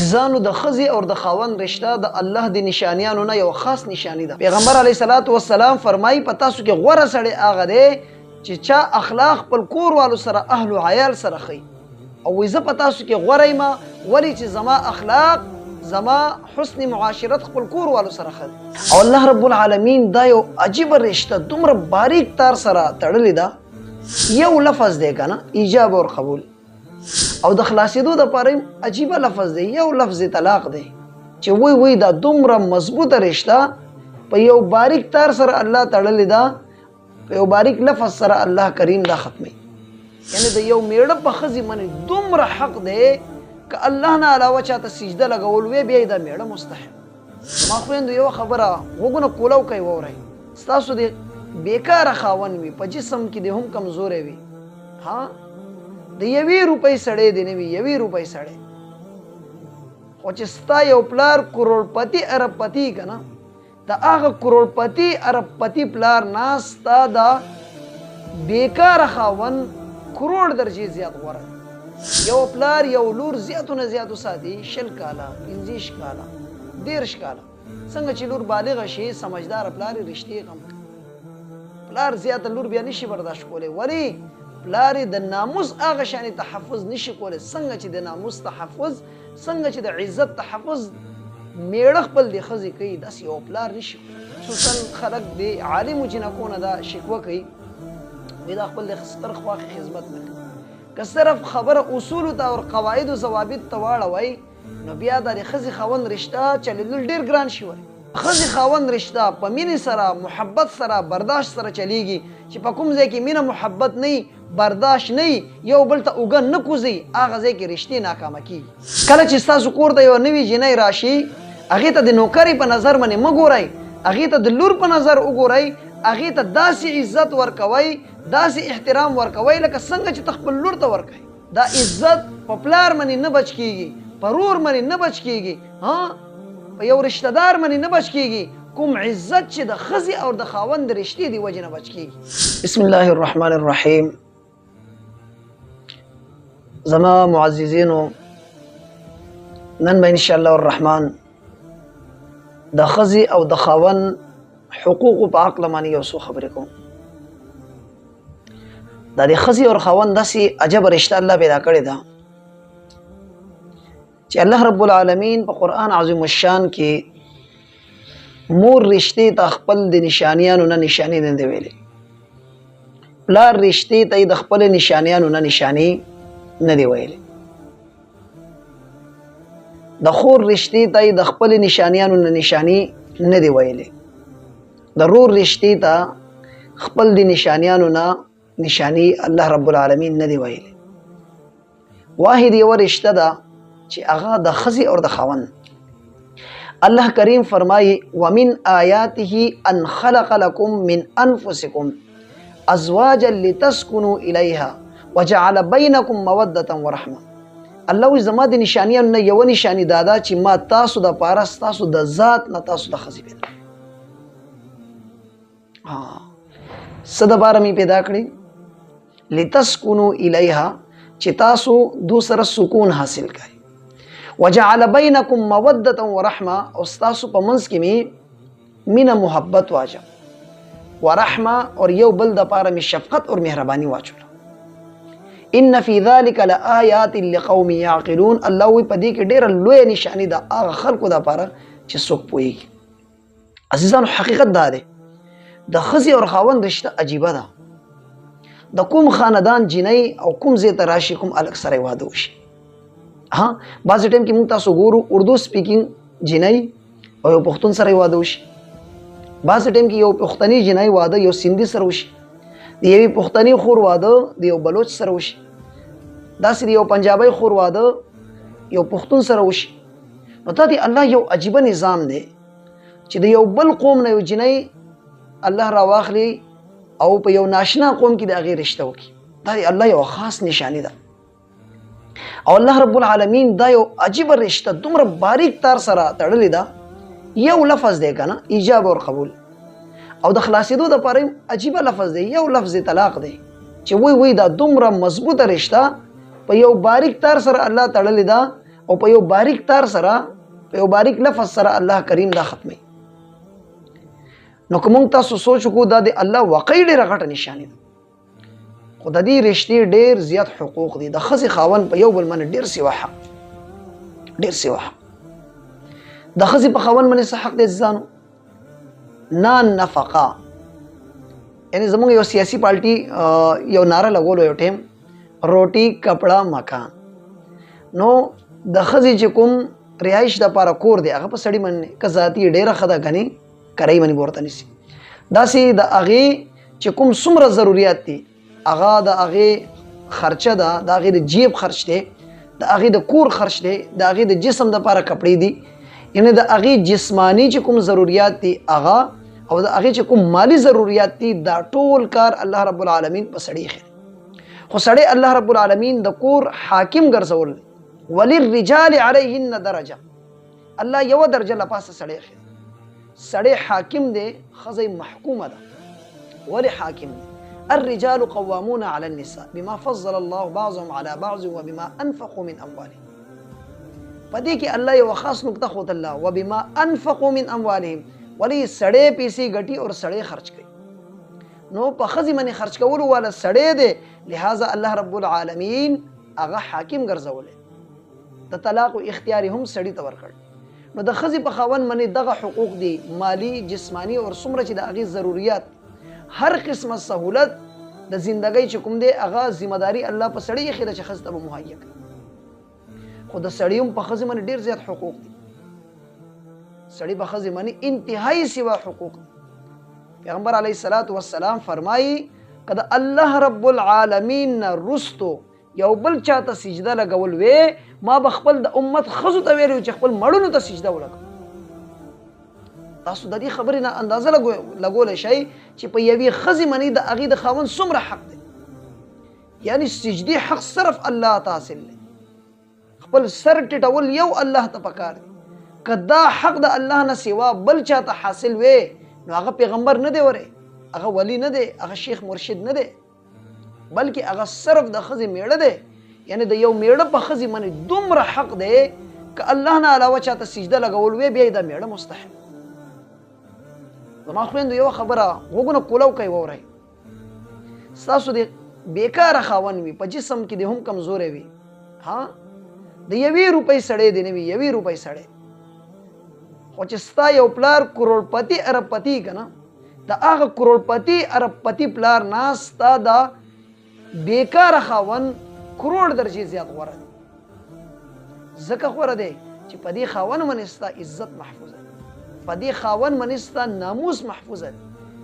عزیزانو د ښځې او د خاوند رشته د الله د نشانیانو نه یو خاص نشانی ده. پیغمبر علیه الصلاۃ والسلام فرمایي په تاسو کې غوره سړی هغه دی چې چا اخلاق خپل کور والو سره اهل و عیال سره ښیي. او وایي زه په تاسو کې غوره یم ولې چې زما اخلاق زما حسن معاشرت خپل کور والو سره ښه. او الله رب العالمین دا یو عجیبه رشته دومره باریک تار سره تړلې ده. یو لفظ دی که نه، ایجاب او قبول، او د خلاصېدو دپاره عجیبه لفظ دی، یو لفظ طلاق دی چې وی دا دومره مضبوطه رشته په یو باریک تار سره الله تړلې ده، په یو باریک لفظ سره الله کریم دا ختمي. یعنی د یو میړه په ښځې باندې دومره حق دی که الله نه علاوه چاته سجده لګول وی بیا د میړه مستحق. ما خویندو یو خبره غوږونه کولو کوي واورئ، ستاسو د بیکاره خاوند وي، په جسم کې د هم کمزوری وي، ها د 1 روپۍ سړی دی نه وي، 1 روپۍ سړی، خو چې ستا یو پلار کروڑپتی اربپتی که نه، د هغه کروڑپتی اربپتی پلار نه ستا د بیکاره خاوند کروڑ درجې زیات غوره. یو پلار یو لور زیاتونه زیات وساتي 20 کاله 25 کاله 13 کاله، څنګه چې لور بالغه شي سمجدار پلار یې رشتې غم کوي. پلار زیاته لور بیا نشي برداشت کولی، ولی پلار د ناموس هغه شانې تحفظ نشي کولی څنګه چې د ناموس تحفظ، څنګه چې د عزت تحفظ میړه خپل د ښځې کوي، داسې یو پلار نشي کولی. خصوصا خلک د عالمو جنکو نه دا شکوه کوي، وایي دا خپل د ستر خواښې خدمت نه کوي. که صرف خبره اصولو ته او قواعد و ضوابط ته واړوئ نو بیا د ښځې خاوند رشته چلېدل ډېر ګران شي. ښځې خاوند رشته په مینې سره محبت سره برداشت سره چلیږي چې په کوم ځای کې مینه محبت نه برداشت نه یو بل ته اوږه نه کوزي، هغه ځای کې رشتې ناکامه کېږي. کله چې ستاسو کور ته یوه نوې جنۍ راشي، هغې ته د نوکرې په نظر باندې مه ګورئ، هغې ته د لور په نظر وګورئ، هغې ته داسې عزت ورکوئ، داسې احترام ورکوئ لکه څنګه چې ته خپل لور ته ورکوئ. دا عزت په پلار باندې نه بچ کېږي، په رور باندې نه بچ کېږي، په یو رشته دار باندې نه بچ کېږي، کوم عزت چې د ښځې او د خاوند د رشتې د وجې نه بچ کېږي. بسم الله الرحمن الرحیم. زما معززینو، نن به انشاءالله الرحمن د ښځې او د خاوند حقوقو په عقله باندې یو څو خبرې کوم. دا د ښځې او خاوند داسې عجبه رشته الله پیدا کړې ده چې الله رب العالمین په قرآن عظیم الشان کې مور رشتې ته خپل د نشانیانو نه نشاني نه دی ویلې، پلار رشتې ته د خپل نشانیانو نه نشاني نه دی ویلې، د خور رشتې ته د خپل نشانیانو نه نشاني نه دی ویلې، د رور رشتې ته خپل د نشانیانو نه نشانی الله رب العالمین نه دی ویلې. واحد یو رشته ده چې هغه د ښځې او د خاوند. الله کریم فرمایي ومن آیاته ان خلق لكم من انفسکم ازواجا لتسکنوا الیها وجعل بینکم موده ورحمه. الله وایي زما د نشانیانو نه یوه نشاني دا ده چې ما تاسو دپاره ستاسو د ذات نه تاسو د ښځې پیدا څه دپاره مې پیدا کړې؟ لتسکنوا الیها، چې تاسو دو سره سکون حاصل کړئ. وجعل بینکم موده ورحمه، او ستاسو په منځ کې مې مینه محبت واچو، ورحمه اور یو بل دپاره مې شفقت اور مهرباني واچوله. ان فی ذلک لآیات لقوم یعقلون. الله وایي په دې کې ډېره لویه نشاني ده هغه خلکو دپاره چې څوک پوهېږي. عزیزانو حقیقت دا دی د ښځې او خاوند رشته عجیبه ده. د کوم خاندان جنۍ او کوم ځای ته راشي کوم الګ سره واده وشي. بعضې ټایم کې موږ تاسو ګورو اردو سپیکینګ جنۍ او یو پښتون سره واده وشي، بعضې ټایم کې یو پښتني جنۍ واده یو سندي سره وشي، د یوې پښتني خور واده د یو بلوچ سره وشي، داسې د یو پنجابۍ خور واده یو پښتون سره وشي. نو دا د الله یو عجیبه نظام دی چې د یو بل قوم نه یو جنۍ الله را واخلي او په یو ناشنا قوم کې د هغې رشته وکړي. دا د الله یو خاص نشاني ده. او الله رب العالمین دا یو عجیبه رشته دومره باریک تار سره تړلې ده. یو لفظ دی که نه، ایجاب او قبول، او د خلاصېدو دپاره عجیبه لفظ دی، یو لفظ طلاق دی چې وی دا دومره مضبوطه رشته په یو باریک تار سره الله تړلې ده او په یو باریک تار سره په یو باریک لفظ سره الله کریم دا ختمي. نو کوم تاسو سوچ کو دا د الله واقعي ډېره غټه نشانه ده. خو د دې رشتې ډېر زیات حقوق دي. د ښځې خاوند په یو بل باندې ډېر سیوا حق، ډېر سیوا حق. د ښځې په خاوند باندې څه حق دی ځانو؟ نه نفقه، یعنی زموږ یو سیاسي پارټي یو ناره لګولو یو ټیم روټي کپڑا مکان. نو د ښځې چې کوم رهایش د پاره کور دی هغه په سړي باندې که ذاتي ډېره ښه ده کني کرای باندې ورته نیسي. داسې د هغې چې کوم څومره ضروریات دي هغه د هغې خرچه ده، د هغې د جیب خرچ دی، د هغې د کور خرچ دی، د هغې د جسم دپاره کپړې دي، یعنی د هغې جسمانی چې کوم ضروریات دي هغه او د هغې چې کوم مالی ضروریات دي دا ټول کار الله رب العالمین په سړي ایښی. خو سړی الله رب العالمین د کور حاکم ګرځول، وللرجال علیهن درجه، الله یوه درجه له پاسه سړی ایښی. سړی حاکم دی، ښځه محکومه ده. ولې حاکم دی؟ الرجال قوامون على النساء بما فضل الله بعضهم على بعض وبما انفقوا من اموالهم. پدې کې الله یو خاص نقطه خود الله وبما انفقوا من اموالهم، ولی سړی پیسې ګټي او سړی خرچ کوي. نو په ښځې باندې خرچ کولو والا سړی دی، لہذا الله رب العالمین هغه حاکم ګرځولی. د طلاق اختیار هم سړي ته ورکړ. نو د ښځې په خاوند باندې دغه حقوق دي، مالی، جسمانی او څومره چې د هغې ضروریات، هر قسمه سهولت د زندګۍ چې کوم دی هغه ذمہداري الله په سړي ایښې ده چې ښځې ته به مهیا کړي. خو د سړي هم په ښځې باندې ډېر زیات حقوق دي. سړي په ښځې باندې انتهایی سوا حقوق دي. پیغمبر علیه الصلاة والسلام فرمایي که د الله رب العالمین نه رستو یو بل چاته سجده لګول وې، ما به خپل د امت ښځو ته ویلي چې خپل مړونو ته سجده ولګوه. تاسو د دې خبرې نه اندازه لګولی شئ چې په یوې ښځې باندې د هغې د خاوند څومره حق دی. یعنی سجدې حق صرف الله ته حاصل دی. خپل سر ټیټول یو الله ته پکار دی. که دا حق د الله نه سوا بل چاته حاصل وې نو هغه پیغمبر نه دی وری، هغه ولی نه دی، هغه شیخ مرشد نه دی، بلکې هغه صرف د ښځې میړه دی. یعنی د یو میړه په ښځې باندې دومره حق دی که الله نه علاوه چاته سجده لګول وی بیا یې د میړه مستحق. زما خویندو یوه خبره غوږونه کولو کوئ واورئ. ستاسو د بیکاره خاوند وي، په جسم کې د هم کمزوری وي، ها د یوې روپۍ سړی دی نه وي، یوې روپۍ سړی، خو چې ستا یو پلار کروڑپتی اربپتی که نه، د هغه کروڑپتی اربپتی پلار نه ستا د بیکاره خاوند کروڑ درجې زیات غوره دی. ځکه غوره دی چې په دې خاوند باندې ستا عزت محفوظه دی، په دې خاوند باندې ستا ناموس محفوظه دی،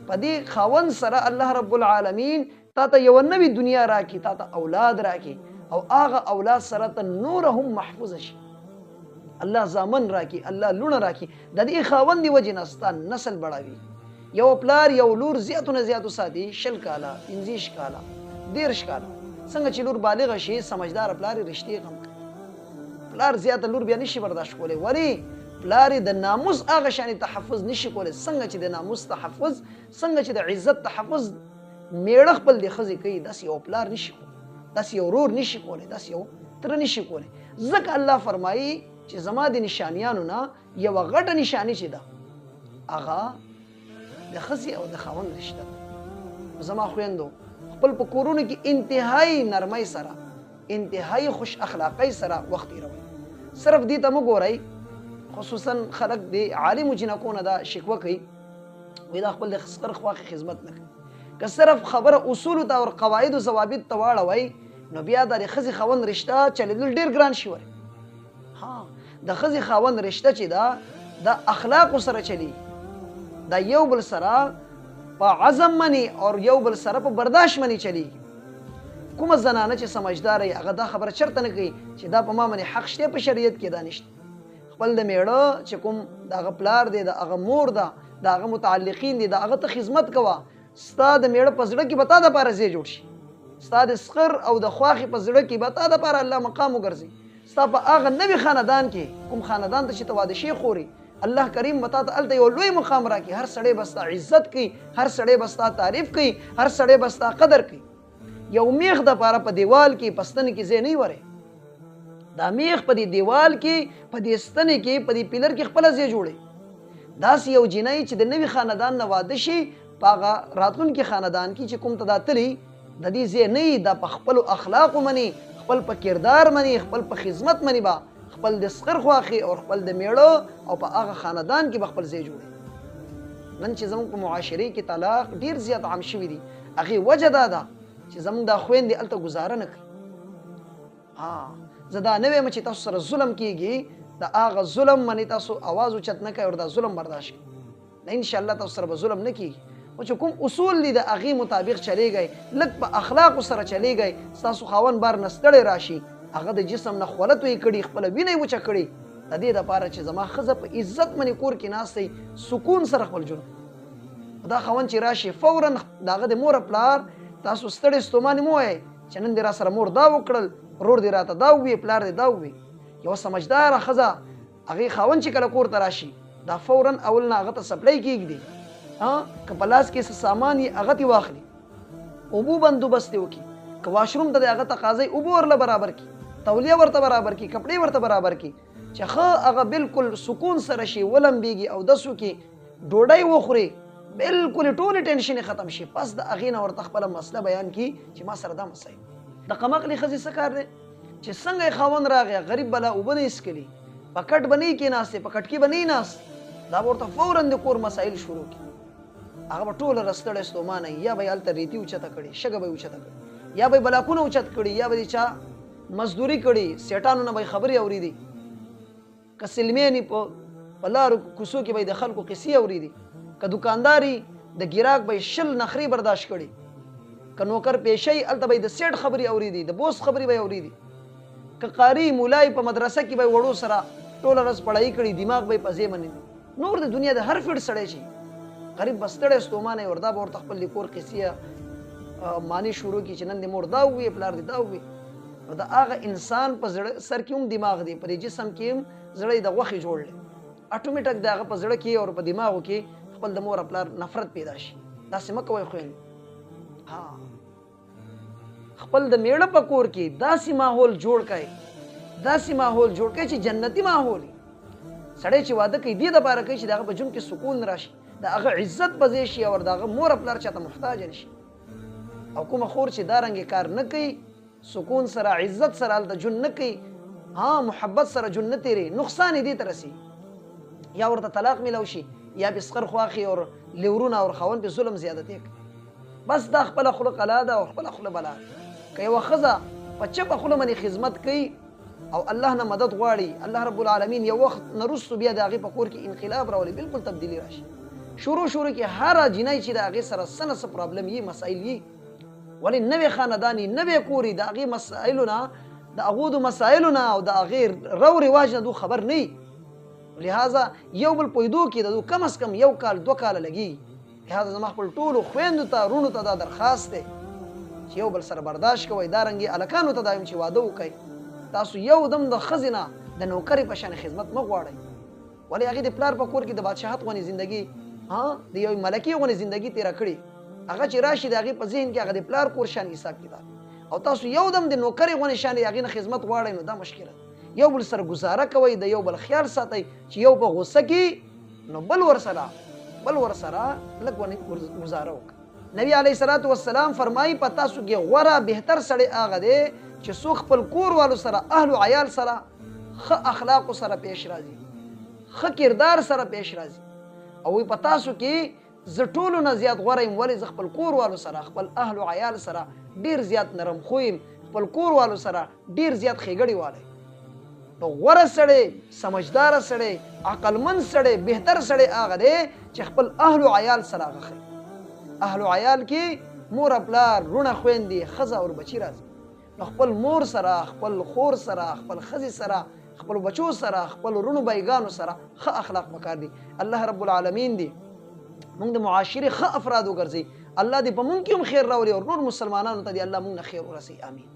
په دې خاوند سره الله رب العالمین تا ته یوه نوې دنیا راکړي، تا ته اولاد راکړي او هغه اولاد سره ته نور هم محفوظه شي. الله زامن راکړي، الله لوڼه راکړي. د دې خاوند د وجې نه ستا نسل بړوي. یو پلار یو لور زیاتو نه زیاتو ساتي 20 کاله، 25 کاله، 13 کاله. څنګه چې لور بالغه شي سمجدار پلار یې رشتې غم کوي. پلار زیاته لور بیا نشي برداشت کولی. ولې؟ پلار یې د ناموس هغه شانې تحفظ نشي کولی څنګه چې د ناموس تحفظ، څنګه چې د عزت تحفظ میړه خپل د ښځې کوي، داسې یو پلار نشي کولی، داسې یو ورور نشي کولی، داسې یو تره نشي کولی. ځکه الله فرمایي چې زما د نشانیانو نه یوه غټه نشاني چې ده هغه د ښځې او د خاوند رشته ده. زما خویندو خپل په کورونو کې انتهایی نرمۍ سره، انتهایی خوش اخلاقۍ سره وخت تېروئ. صرف دې ته مه ګورئ. خصوصا خلک د عالمو جنکو نه دا شکوه کوي، وایي دا خپل د خسکر خواښې خدمت نه کوي. که صرف خبره اصولو ته او قواعدو ضوابط ته واړوئ نو بیا دا د ښځې خاوند رشته چلېدل ډېر ګران شي. ها د ښځې خاوند رشته چې ده د اخلاقو سره چلیږي، دا یو بل سره په عزم منی او یو بل سره په برداشت منی چلیږي. کومه زنانه چې سمجداره هغه دا خبره چرته نه کوي چې دا په ما باندې حق شته په شریعت کې، دا نشته. خپل د میړه چې کوم د هغه پلار دی، د هغه مور ده، د هغه متعلقین دي، د هغه ته خدمت کوه. ستا د میړه په زړه کې به تا دپاره ځای جوړ شي، ستا د سخر او د خواښې په زړه کې به تا دپاره الله مقام وګرځي. ستا په هغه نوي خاندان کې، کوم خاندان ته چې ته واده شي خوري، الله کریم به تا ته هلته یو لوی مقام راکړي. هر سړی به ستا عزت کوي، هر سړی به ستا تعریف کوي، هر سړی به ستا قدر کوي. یو میخ دپاره په دیوال کې په ستن کې ځای نه وری، دا میخ په دې دیوال کې په دې ستنې کې په دې پیلر کې خپل ځای جوړي داس یو جنای چې د نوي خاندان نه واده شي پاغه راتلونکي خاندان کې چې کوم تداتلی د دې ځای نه د خپل اخلاق مني خپل په کردار مني خپل په خدمت مني با خپل د سخر خواخي او خپل د میړو او په هغه خاندان کې خپل ځای جوړي نن چې زموږ په معاشري کې طلاق ډیر زیات عام شوی دي هغه وجه دا ده چې زموږ د خويندې الته گزاره نه کوي زدا نه ویم چې تاسو سره ظلم کیږي دا هغه ظلم منی تاسو आवाज اوچت نه کوي او دا ظلم برداشت کوي نه ان شاء الله تاسو سره ظلم نه کیږي او چې کوم اصول دي د هغه مطابق چلیږي لک په اخلاق سره چلیږي تاسو خاون بار نستړی راشي هغه د جسم نه خولت وي کړي خپل ویني وچ کړي د دې لپاره چې زما خزه په عزت منی کور کې ناشتي سکون سره خپل جون دا خوان چې راشي فورا داغه د مور پلار تاسو ستړی ستومانه مو وي چې نن در سره مور دا وکړل رور دی راته دا وی پلار دی دا وی یو سمجدار خزه هغه خاون چې کله کور ته راشي دا فورا اول نه هغه ته سپلای کیږي ها که پلاس کې څه سامان یې هغه تی واخلي او بو بندوبست وکي که واشروم ته هغه تقاضي او ورله برابر کی تولیه ورته برابر کی کپڑے ورته برابر کی چې خو هغه بالکل سکون سره شي ولم بیږي او دسو کې ډوډۍ وخوري بالکل ټول ټینشن ختم شي پس د اغینه ورته خپل مسله بیان کی چې ما سره دا مسایل د قمقلی خزي سکار دی چې څنګه خاون راغی غریب بلا وبنه اسکلی پکټ بنی کې ناسه پکټ کې بنی ناس دا ورته فورا د کور مسایل شروع کی هغه ټول رستړې ستومانه یا به الته ریتی اوچته کړي شګه به اوچته کړي یا به بلاکونه اوچت کړي یا به چا مزدوري کړي سیټانو نه به خبري اوریدي کسلمینی په لارو کوسو کې به د خلکو قصې اوریدي که دکانداري د ګیراک به شل نخري برداشت کړي که نوکر پیشي الته به د سیټ خبري اوریدي د بوس خبري به اوریدي که قاری مولای په مدرسه کې به وړو سره ټول ورځ پڑھائی کړي دماغ به پځې مني نور د دنیا د هر فیډ سړی شي غریب بستړې ستومانه وردا به ورته خپل کور قصې معنی شروع کی چې نن د مور دا وی پلار دی دا وی دا هغه انسان په زړه سر کې هم دماغ دی په جسم کې هم زړه د غوخي جوړل اتوماتیک دا هغه په زړه کې او په دماغو کې خپل د مور خپل نفرت پیدا شي دا سم کوي خو ها خپل د میړه په کور کې داسې ماحول جوړ کړي داسې ماحول جوړ کړي چې جنتی ماحول سړی چې واده کوي دې د لپاره کوي چې دغه په جون کې سکون راشي دغه عزت پځې شي او دغه مور خپل چاته محتاج نشي او کوم خور چې دا رنګ کار نه کوي سکون سره عزت سره د جون نه کوي ها محبت سره جون نه تیری نقصان دې ترسي یا ورته طلاق ملو شي یا بسخر خواخي او لورونه او خوون په ظلم زیادت بس دا خپل خلق الاده او خپل خلق بلا کوي وخزه په چپ خلق منی خدمت کوي او الله نه مدد غواړي الله رب العالمین یو وخت نرسو بیا د هغه په کور کې انقلاب راولي بالکل تبدیلی راشي شروع کې هر جنای چې د هغه سره سنس پرابلم یي مسائل یي ولی نوې خاندانی نوې کوري د هغه مسائلونه د هغه مسائلونه او د هغه رو رواج نه دو خبر نه لہذا یو بل پویدو کې د کم از کم یو کال دو کال لګي لہذا زما خپل ټول خويندو ته رونو ته دا درخواست دی چې یو بل سره برداشت کوئ دا رنګي الکانو ته دایم چې واده وکړي تاسو یو دم د خزینه د نوکری په شان خدمت مه غواړئ ولی هغه د پلار په کور کې د بادشاہت غونې ژوندۍ د یو ملکی غونې ژوندۍ تیر کړي هغه چې راشي د هغه په ذهن کې هغه د پلار کور شان حساب کتاب او تاسو یو دم د نوکری غونې شان هغه نه خدمت غواړئ نو دا مشکله یو بل سره گزاره کوي د یو بل خیال ساتي چې یو په غوسه کې نو بل ور سره لګونه گزاره وکړي نبی علیہ الصلوۃ والسلام فرمایي پتا سو کې غوړه بهتر سړی هغه دی چې سو خپل کور والو سره اهل او عیال سره خ اخلاق سره پیش راځي خ کردار سره پیش راځي او پتا سو کې زټولو نه زیات غوړم ولی ز خپل کور والو سره خپل اهل او عیال سره ډیر زیات نرم خویم خپل کور والو سره ډیر زیات خېګړی والي نو غوړه سړی سمجدار سړی عقلمن سړی بهتر سړی هغه دی چې خپل اهل او عیال سره غخي اهل و عیال کې مور پلار رونه خويندې خزه او بچی راځي نو خپل مور سره خپل خور سره خپل خزي سره خپل بچو سره خپل رونو بایګانو سره خ اخلاق پکار دي الله رب العالمین دی موږ د معاشري خ افراد وګرځي الله دې په موږ کې هم خیر راوړي او نور مسلمانانو ته دې الله موږ نه خیر ورسي امين